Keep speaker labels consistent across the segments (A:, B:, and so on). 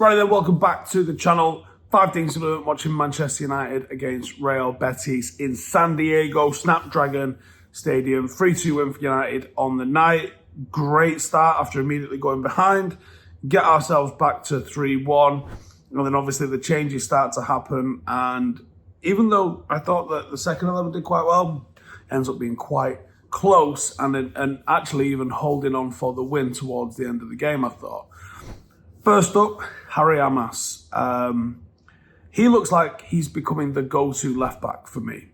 A: Right then, welcome back to the channel. 5 things to learn watching Manchester United against Real Betis in San Diego Snapdragon Stadium. 3-2 win for United on the night. Great start after immediately going behind. Get ourselves back to 3-1. And then obviously the changes start to happen. And even though I thought that the second 11 did quite well, ends up being quite close and actually even holding on for the win towards the end of the game, I thought. First up, Harry Amass. He looks like he's becoming the go-to left-back for me.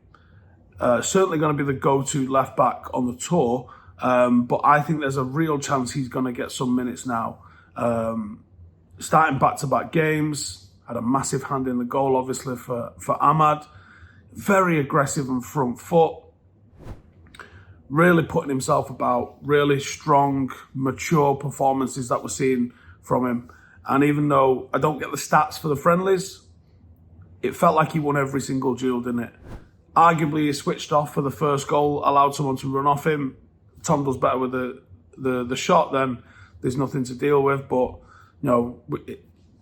A: Certainly going to be the go-to left-back on the tour, but I think there's a real chance he's going to get some minutes now. Starting back-to-back games, had a massive hand in the goal, obviously, for Ahmad. Very aggressive and front foot. Really putting himself about, really strong, mature performances that we're seeing from him. And even though I don't get the stats for the friendlies, it felt like he won every single duel, didn't it? Arguably, he switched off for the first goal, allowed someone to run off him. Tom does better with the shot, then there's nothing to deal with. But, you know,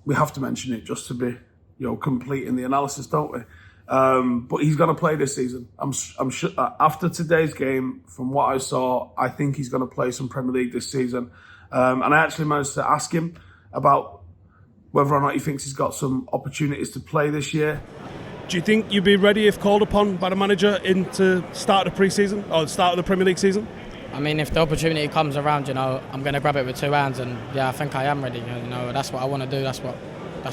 A: we have to mention it just to be, you know, complete in the analysis, don't we? But he's going to play this season. I'm sure after today's game, from what I saw, I think he's going to play some Premier League this season. And I actually managed to ask him about whether or not he thinks he's got some opportunities to play this year.
B: Do you think you'd be ready if called upon by the manager into start of the pre-season or start of the Premier League season?
C: I mean, if the opportunity comes around, you know, I'm going to grab it with 2 hands, and yeah, I think I am ready. You know, that's what I want to do. That's what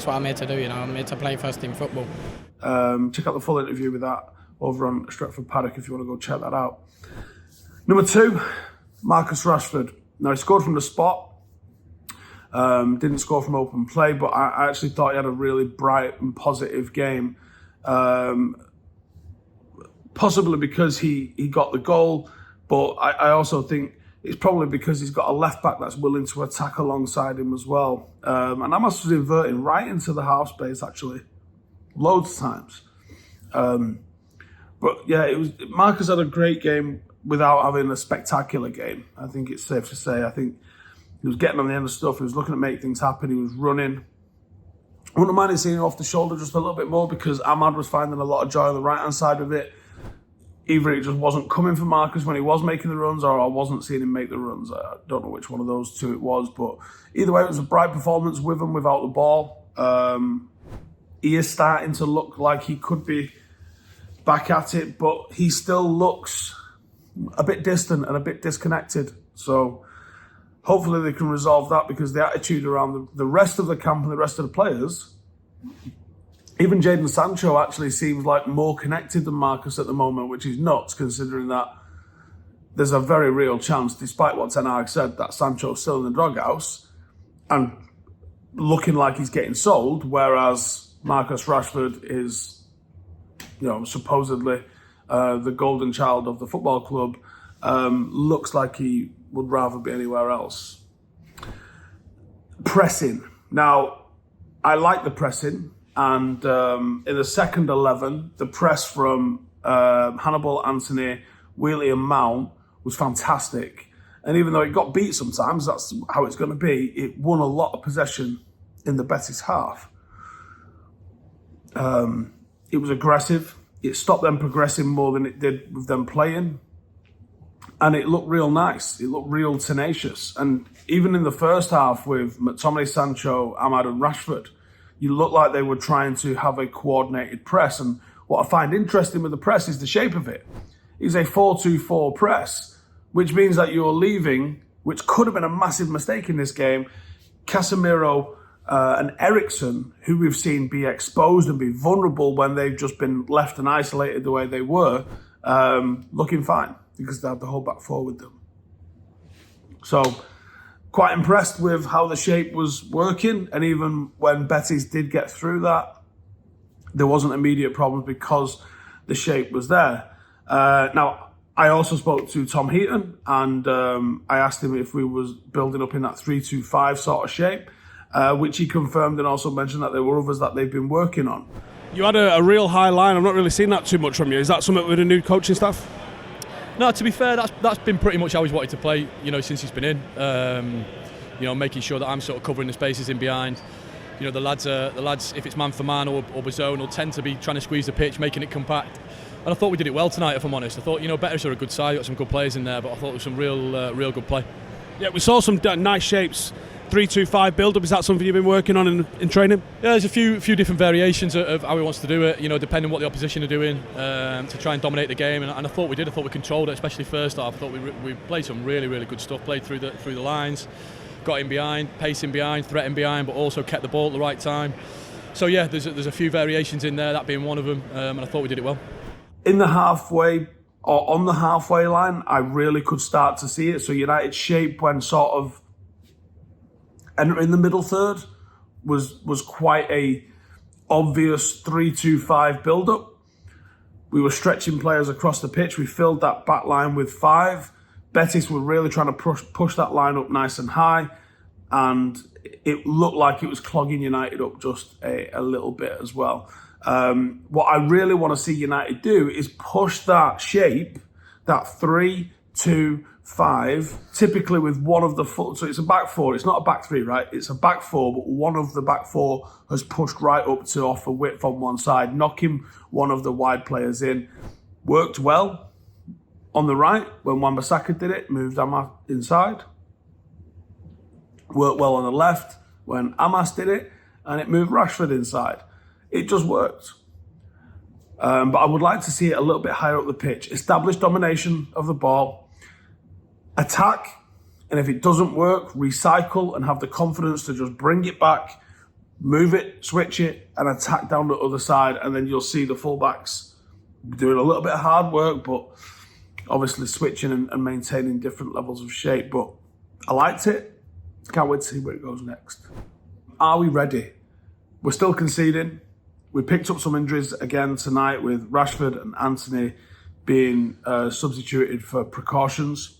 C: I'm here to do. You know, I'm here to play first team football.
A: Check out the full interview with that over on Stretford Paddock if you want to go check that out. Number 2, Marcus Rashford. Now, he scored from the spot. Didn't score from open play, but I actually thought he had a really bright and positive game. Possibly because he got the goal, but I also think it's probably because he's got a left-back that's willing to attack alongside him as well. And Amass was inverting right into the half space, actually, loads of times. But yeah, Marcus had a great game without having a spectacular game. I think it's safe to say. I think he was getting on the end of stuff. He was looking to make things happen. He was running. I wouldn't mind seeing him off the shoulder just a little bit more because Ahmad was finding a lot of joy on the right-hand side of it. Either it just wasn't coming for Marcus when he was making the runs, or I wasn't seeing him make the runs. I don't know which one of those two it was, but either way, it was a bright performance with and without the ball. He is starting to look like he could be back at it, but he still looks a bit distant and a bit disconnected. So hopefully they can resolve that, because the attitude around the rest of the camp and the rest of the players, even Jadon Sancho actually seems like more connected than Marcus at the moment, which is nuts considering that there's a very real chance, despite what Ten Hag said, that Sancho's still in the doghouse and looking like he's getting sold, whereas Marcus Rashford is, you know, supposedly the golden child of the football club. Looks like he would rather be anywhere else. Pressing. Now, I like the pressing, and in the second 11, the press from Hannibal, Anthony, Wheatley and Mount was fantastic. And even though it got beat sometimes, that's how it's going to be, it won a lot of possession in the Betis half. It was aggressive. It stopped them progressing more than it did with them playing. And it looked real nice. It looked real tenacious. And even in the first half with McTominay, Sancho, Ahmad and Rashford, you looked like they were trying to have a coordinated press. And what I find interesting with the press is the shape of it. It's a 4-2-4 press, which means that you're leaving, which could have been a massive mistake in this game, Casemiro and Eriksen, who we've seen be exposed and be vulnerable when they've just been left and isolated the way they were, looking fine, because they had the whole back four with them. So, quite impressed with how the shape was working, and even when Betis did get through that, there wasn't immediate problems because the shape was there. Now, I also spoke to Tom Heaton, and I asked him if we was building up in that 3-2-5 sort of shape, which he confirmed, and also mentioned that there were others that they've been working on.
B: You had a real high line. I've not really seen that too much from you. Is that something with the new coaching staff?
D: No, to be fair, that's been pretty much how he's wanted to play, you know, since he's been in. You know, making sure that I'm sort of covering the spaces in behind. You know, the lads, if it's man for man or zone, will tend to be trying to squeeze the pitch, making it compact. And I thought we did it well tonight, if I'm honest. I thought, you know, Betis are a good side, got some good players in there, but I thought there was some real good play.
B: Yeah, we saw some nice shapes. 3-2-5 build-up, is that something you've been working on in training?
D: Yeah, there's a few different variations of how he wants to do it, you know, depending on what the opposition are doing, to try and dominate the game. And I thought we did. I thought we controlled it, especially first half. I thought we played some really good stuff, played through the lines, got in behind, pacing behind, threatening behind, but also kept the ball at the right time. So yeah, there's a few variations in there, that being one of them, and I thought we did it well.
A: In the halfway, or on the halfway line, I really could start to see it. So United's shape when sort of entering the middle third was quite a obvious 3-2-5 build-up. We were stretching players across the pitch. We filled that back line with 5. Betis were really trying to push that line up nice and high, and it looked like it was clogging United up just a little bit as well. What I really want to see United do is push that shape, that 3-2-5, typically with one of the so it's a back 4, it's not a back 3, right? It's a back 4, but one of the back 4 has pushed right up to offer width on one side, knocking one of the wide players in. Worked well on the right when Wan-Bissaka did it, moved Amass inside. Worked well on the left when Amass did it, and it moved Rashford inside. It just worked. But I would like to see it a little bit higher up the pitch. Establish domination of the ball. Attack. And if it doesn't work, recycle and have the confidence to just bring it back, move it, switch it, and attack down the other side. And then you'll see the fullbacks doing a little bit of hard work, but obviously switching and maintaining different levels of shape. But I liked it. Can't wait to see where it goes next. Are we ready? We're still conceding. We picked up some injuries again tonight with Rashford and Anthony being substituted for precautions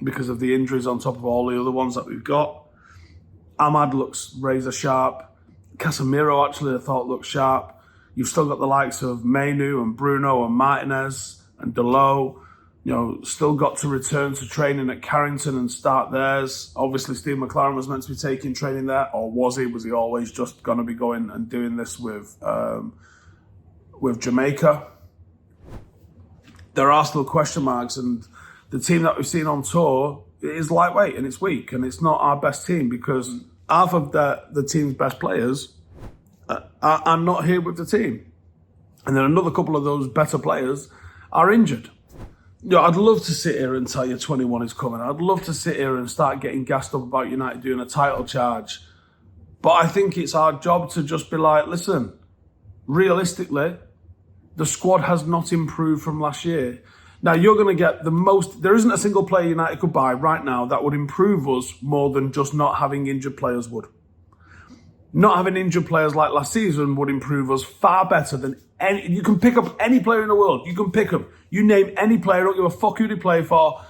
A: because of the injuries on top of all the other ones that we've got. Ahmad looks razor sharp. Casemiro actually I thought looked sharp. You've still got the likes of Mainu and Bruno and Martinez and Delo. You know, still got to return to training at Carrington and start theirs. Obviously, Steve McLaren was meant to be taking training there, or was he? Was he always just going to be going and doing this with Jamaica? There are still question marks, and the team that we've seen on tour is lightweight and it's weak, and it's not our best team because half of the team's best players are not here with the team, and then another couple of those better players are injured. You know, I'd love to sit here and tell you 21 is coming. I'd love to sit here and start getting gassed up about United doing a title charge. But I think it's our job to just be like, listen, realistically, the squad has not improved from last year. Now, you're going to get the most... There isn't a single player United could buy right now that would improve us more than just not having injured players would. Not having injured players like last season would improve us far better than any... You can pick up any player in the world. You can pick them. You name any player, don't give a fuck who they play for.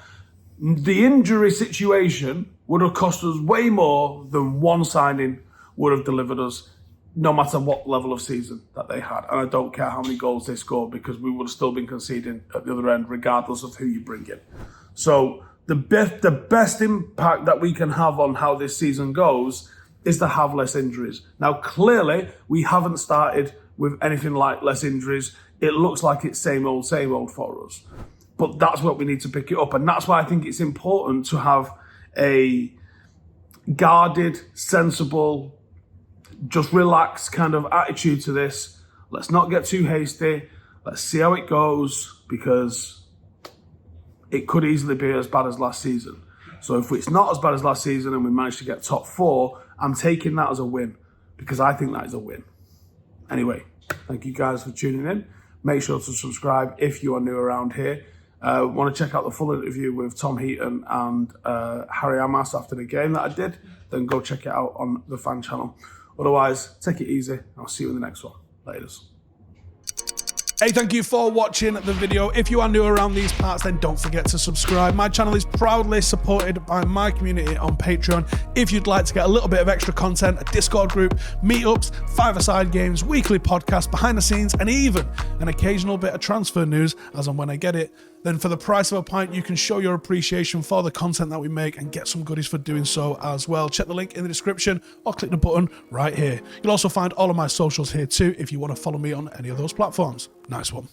A: The injury situation would have cost us way more than one signing would have delivered us, no matter what level of season that they had. And I don't care how many goals they scored because we would have still been conceding at the other end, regardless of who you bring in. So the best impact that we can have on how this season goes is to have less injuries. Now, clearly, we haven't started with anything like less injuries. It looks like it's same old for us. But that's what we need to pick it up. And that's why I think it's important to have a guarded, sensible, just relaxed kind of attitude to this. Let's not get too hasty. Let's see how it goes, because it could easily be as bad as last season. So if it's not as bad as last season and we manage to get top 4, I'm taking that as a win, because I think that is a win. Anyway, thank you guys for tuning in. Make sure to subscribe if you are new around here. Want to check out the full interview with Tom Heaton and Harry Amass after the game that I did, then go check it out on the fan channel. Otherwise, take it easy. I'll see you in the next one. Laters. Hey, thank you for watching the video. If you are new around these parts, then don't forget to subscribe. My channel is proudly supported by my community on Patreon. If you'd like to get a little bit of extra content, a Discord group, meetups, five-a-side games, weekly podcasts, behind the scenes, and even an occasional bit of transfer news as and when I get it, then for the price of a pint, you can show your appreciation for the content that we make and get some goodies for doing so as well. Check the link in the description or click the button right here. You'll also find all of my socials here too if you want to follow me on any of those platforms. Nice one.